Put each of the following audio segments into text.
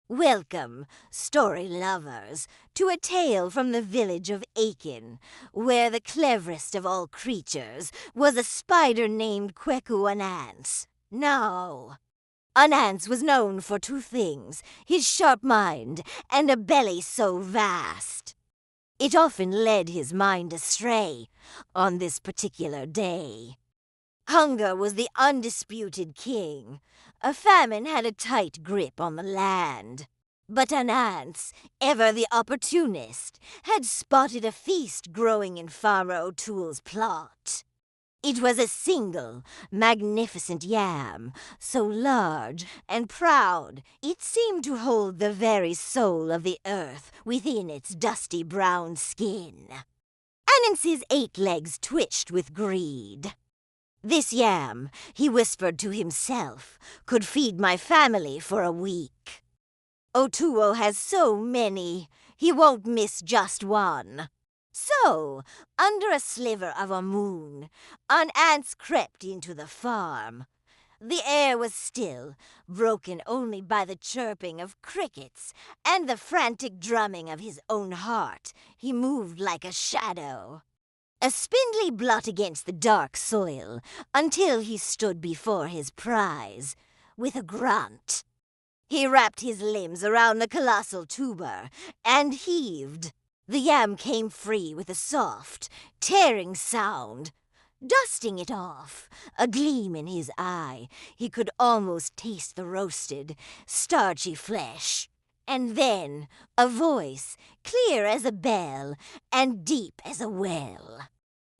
Welcome, story lovers, to a tale from the village of Aiken, where the cleverest of all creatures was a spider named Kweku Ananse. Now, Ananse was known for two things, his sharp mind and a belly so vast. It often led his mind astray on this particular day. Hunger was the undisputed king. A famine had a tight grip on the land. But Ananse, ever the opportunist, had spotted a feast growing in Farmer O'Toole's plot. It was a single, magnificent yam, so large and proud it seemed to hold the very soul of the earth within its dusty brown skin. Ananse's 8 legs twitched with greed. This yam, he whispered to himself, could feed my family for a week. O'Toole has so many, he won't miss just one. So, under a sliver of a moon, Ananse crept into the farm. The air was still, broken only by the chirping of crickets and the frantic drumming of his own heart. He moved like a shadow. A spindly blot against the dark soil, until he stood before his prize, with a grunt. He wrapped his limbs around the colossal tuber, and heaved. The yam came free with a soft, tearing sound. Dusting it off, a gleam in his eye, he could almost taste the roasted, starchy flesh. And then a voice, clear as a bell and deep as a well.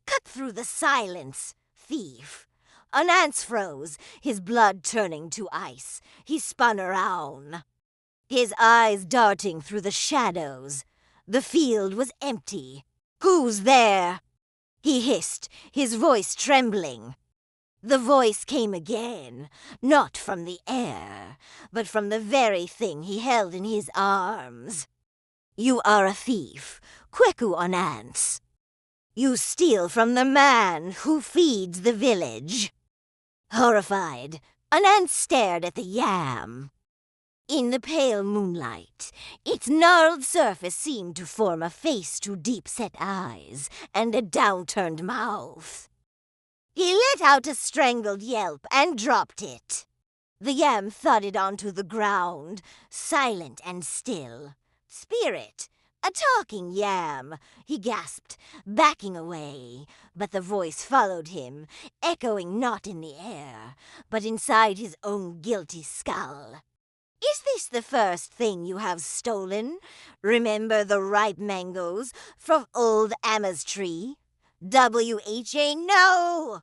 Cut through the silence, thief. Ananse froze, his blood turning to ice. He spun around, his eyes darting through the shadows. The field was empty. Who's there? He hissed, his voice trembling. The voice came again, not from the air, but from the very thing he held in his arms. You are a thief, Kweku Ananse. You steal from the man who feeds the village. Horrified, Ananse stared at the yam. In the pale moonlight, its gnarled surface seemed to form a face to deep-set eyes and a downturned mouth. He let out a strangled yelp and dropped it. The yam thudded onto the ground, silent and still. Spirit, a talking yam, he gasped, backing away. But the voice followed him, echoing not in the air, but inside his own guilty skull. Is this the first thing you have stolen? Remember the ripe mangoes from old Amma's tree? W.H.A. No!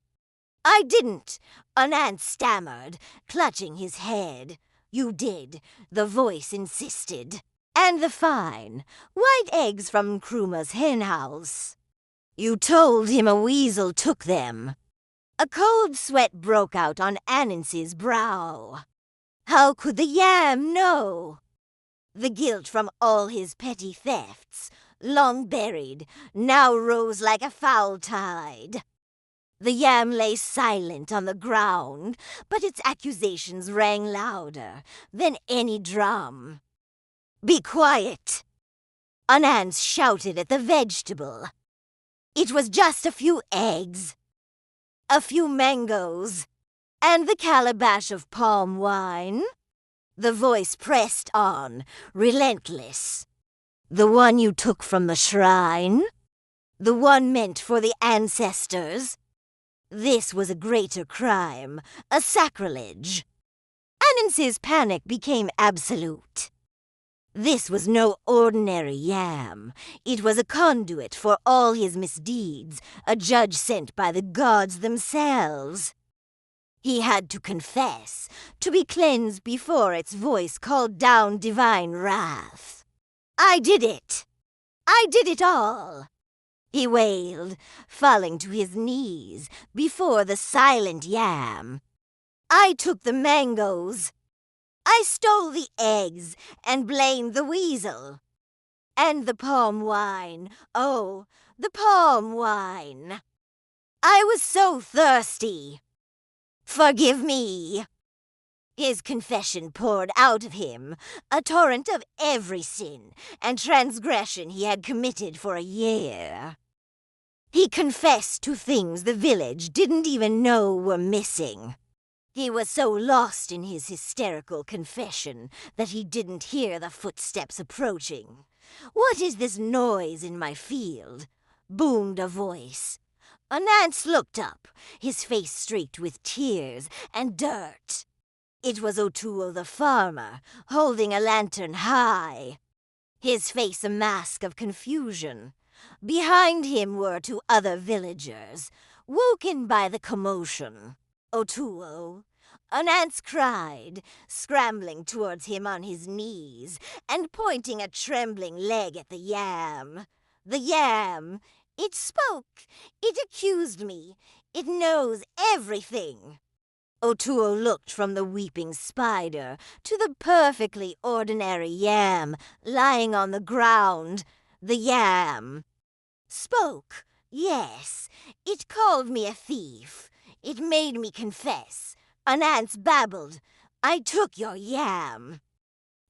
I didn't, Ananse stammered, clutching his head. You did, the voice insisted. And the fine, white eggs from Kruma's henhouse. You told him a weasel took them. A cold sweat broke out on Ananse's brow. How could the yam know? The guilt from all his petty thefts, long buried, now rose like a foul tide. The yam lay silent on the ground, but its accusations rang louder than any drum. Be quiet! Ananse shouted at the vegetable. It was just a few eggs, a few mangoes, and the calabash of palm wine. The voice pressed on, relentless. The one you took from the shrine? The one meant for the ancestors? This was a greater crime, a sacrilege. Ananse's panic became absolute. This was no ordinary yam. It was a conduit for all his misdeeds, a judge sent by the gods themselves. He had to confess, to be cleansed before its voice called down divine wrath. I did it! I did it all! He wailed, falling to his knees before the silent yam. I took the mangoes. I stole the eggs and blamed the weasel. And the palm wine, oh, the palm wine. I was so thirsty. Forgive me. His confession poured out of him, a torrent of every sin and transgression he had committed for a year. He confessed to things the village didn't even know were missing. He was so lost in his hysterical confession that he didn't hear the footsteps approaching. "What is this noise in my field?" boomed a voice. Ananse looked up, his face streaked with tears and dirt. It was Otuo the farmer, holding a lantern high, his face a mask of confusion. Behind him were two other villagers, woken by the commotion. "Otuo," Ananse cried, scrambling towards him on his knees and pointing a trembling leg at the yam. The yam, it spoke, it accused me, it knows everything. Otuo looked from the weeping spider to the perfectly ordinary yam lying on the ground. The yam spoke, yes, it called me a thief. It made me confess. Ananse babbled, "I took your yam."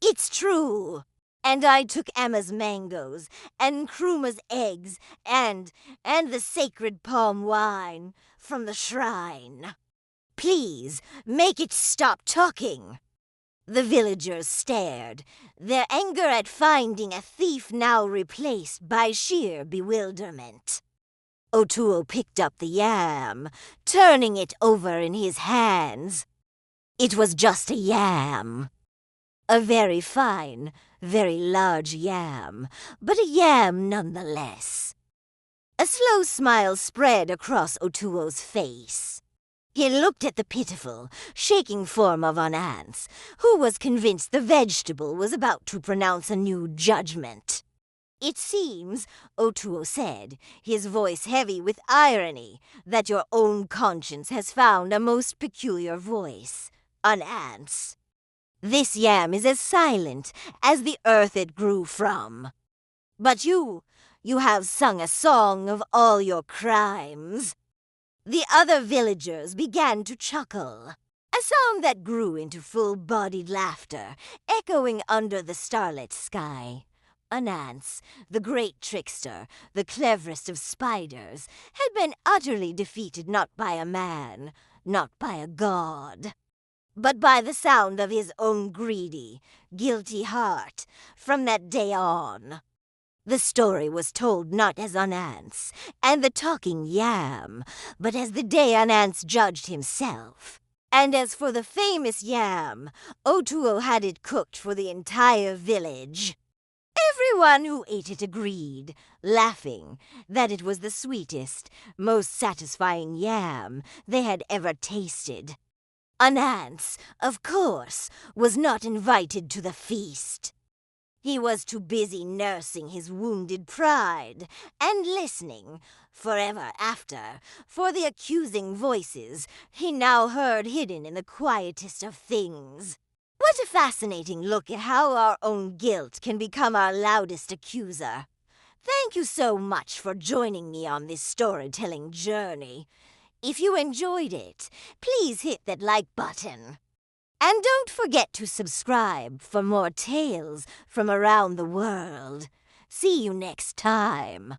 "It's true. And I took Emma's mangoes, and Kruma's eggs, and the sacred palm wine from the shrine. Please, make it stop talking." The villagers stared, their anger at finding a thief now replaced by sheer bewilderment. Otuo picked up the yam, turning it over in his hands. It was just a yam. A very fine, very large yam, but a yam nonetheless. A slow smile spread across Otuo's face. He looked at the pitiful, shaking form of Ananse, who was convinced the vegetable was about to pronounce a new judgment. "It seems," Otuo said, his voice heavy with irony, "that your own conscience has found a most peculiar voice, Ananse. This yam is as silent as the earth it grew from. But you have sung a song of all your crimes." The other villagers began to chuckle, a sound that grew into full-bodied laughter, echoing under the starlit sky. Ananse, the great trickster, the cleverest of spiders, had been utterly defeated not by a man, not by a god, but by the sound of his own greedy, guilty heart from that day on. The story was told not as Ananse and the talking yam, but as the day Ananse judged himself. And as for the famous yam, Otuo had it cooked for the entire village. Everyone who ate it agreed, laughing, that it was the sweetest, most satisfying yam they had ever tasted. Ananse, of course, was not invited to the feast. He was too busy nursing his wounded pride and listening, forever after, for the accusing voices he now heard hidden in the quietest of things. What a fascinating look at how our own guilt can become our loudest accuser. Thank you so much for joining me on this storytelling journey. If you enjoyed it, please hit that like button. And don't forget to subscribe for more tales from around the world. See you next time.